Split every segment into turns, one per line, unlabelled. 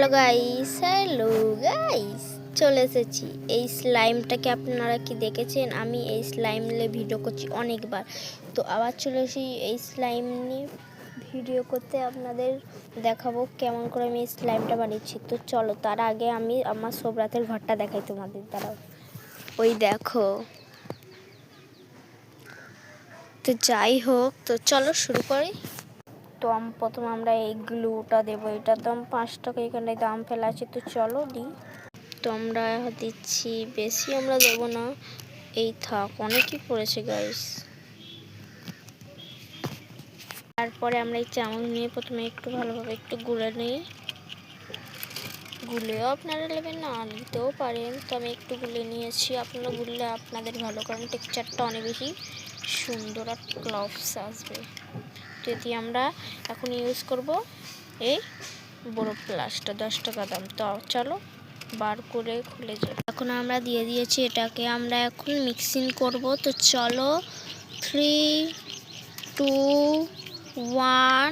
Hello guys, চলে এসেছি। এই স্লাইমটাকে আপনারা কি দেখেছেন? আমি এই স্লাইম নিয়ে ভিডিও করছি অনেকবার, তো আবার চলে এসেছি এই স্লাইম নিয়ে ভিডিও করতে। আপনাদের দেখাবো কেমন করে আমি এই স্লাইমটা বানিয়েছি। তো চলো, তার আগে আমি আমার সোবরাতের ঘরটা দেখাই তোমাদের। দ্বারা ওই দেখো। তো যাই হোক, তো চলো শুরু করি। তো প্রথমে আমরা এই গ্লুটা দেবো। এটা তো 5 টাকা এখানে দাম ফেলা আছে, তো চলো দিই। তো আমরা দিচ্ছি, বেশি আমরা দেবো না, এই থাক, অনেকই পড়েছে গাইস। তারপরে আমরা এই চামচ নিয়ে প্রথমে একটু ভালোভাবে একটু গুলে নিই। গুলেও আপনারা নেবেন, না নিতেও পারেন, তো আমি একটু গুলে নিয়েছি। আপনারা গুললে আপনাদের ভালো, কারণ টেক্সচারটা অনেক বেশি সুন্দর আর ক্লভস আসবে। যদি আমরা এখন ইউজ করব এই বড় প্লাসটা, 10 টাকা দাম। তো চলো বার করে খুলে যাই। এখন আমরা দিয়ে দিয়েছি, এটাকে আমরা এখন মিক্সিং করব। তো চলো 3, 2, 1।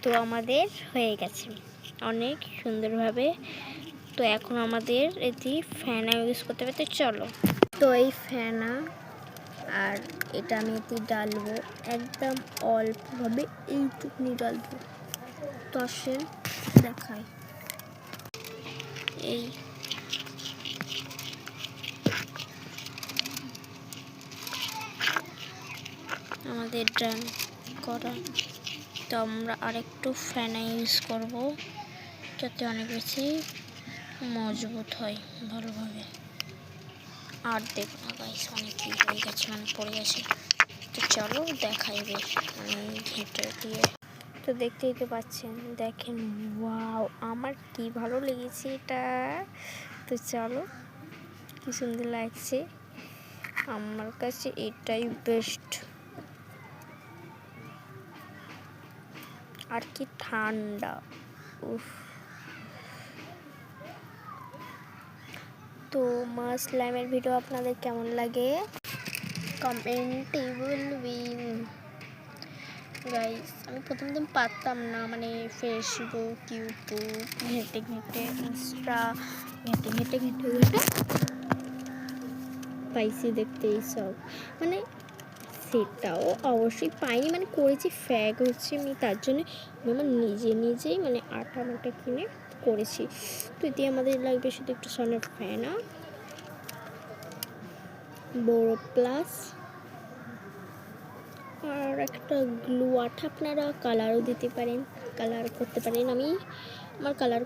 তো আমাদের হয়ে গেছে অনেক সুন্দরভাবে। তো এখন আমাদের এটি ফেনা ইউজ করতে হবে। তো চলো, তো এই ফেনা আর এটা আমি এতে ডালবো, একদম অল্পভাবে এইটুকুনি ডালবো। তো আসেন দেখাই। এই আমাদের ডান করা। তো আমরা আরেকটু ফেনা ইউজ করব, যাতে অনেক বেশি মজবুত হয় ভালোভাবে। আর দেব না গাইস, অনেকই হয়ে গেছে, মানে পড়ে গেছে। তো চলো দেখাই বেশ ঘেঁটে দিয়ে। তো দেখতেই তো পাচ্ছেন, দেখেন, ওয়াও, আমার কি ভালো লেগেছে এটা। তো চলো, কি সুন্দর লাগছে, আমার কাছে এটাই বেস্ট। আর কি ঠান্ডা, উফ। তো স্লাইমের ভিডিও আপনাদের কেমন লাগে কমেন্টে বলবেন গাইস। আমি প্রথম পারতাম না, মানে ফেসবুক, ইউটিউব ঘেঁটে ঘেঁটে, ইনস্টা ঘেঁটে ঘেঁটে ঘেঁটে ঘেঁটে পাইছি দেখতে এইসব, মানে সেটাও অবশ্যই পাইনি, মানে করেছি ফ্যাগ হচ্ছে আমি, তার জন্য আমি আমার নিজেই মানে আটা মাটা কিনে করেছি। তো এতে আমাদের লাগবে শুধু একটু সনের ফেনা, বড় প্লাস, আর একটা গ্লু আঠা। আপনারা কালারও দিতে পারেন, কালার করতে পারেন। আমার কালার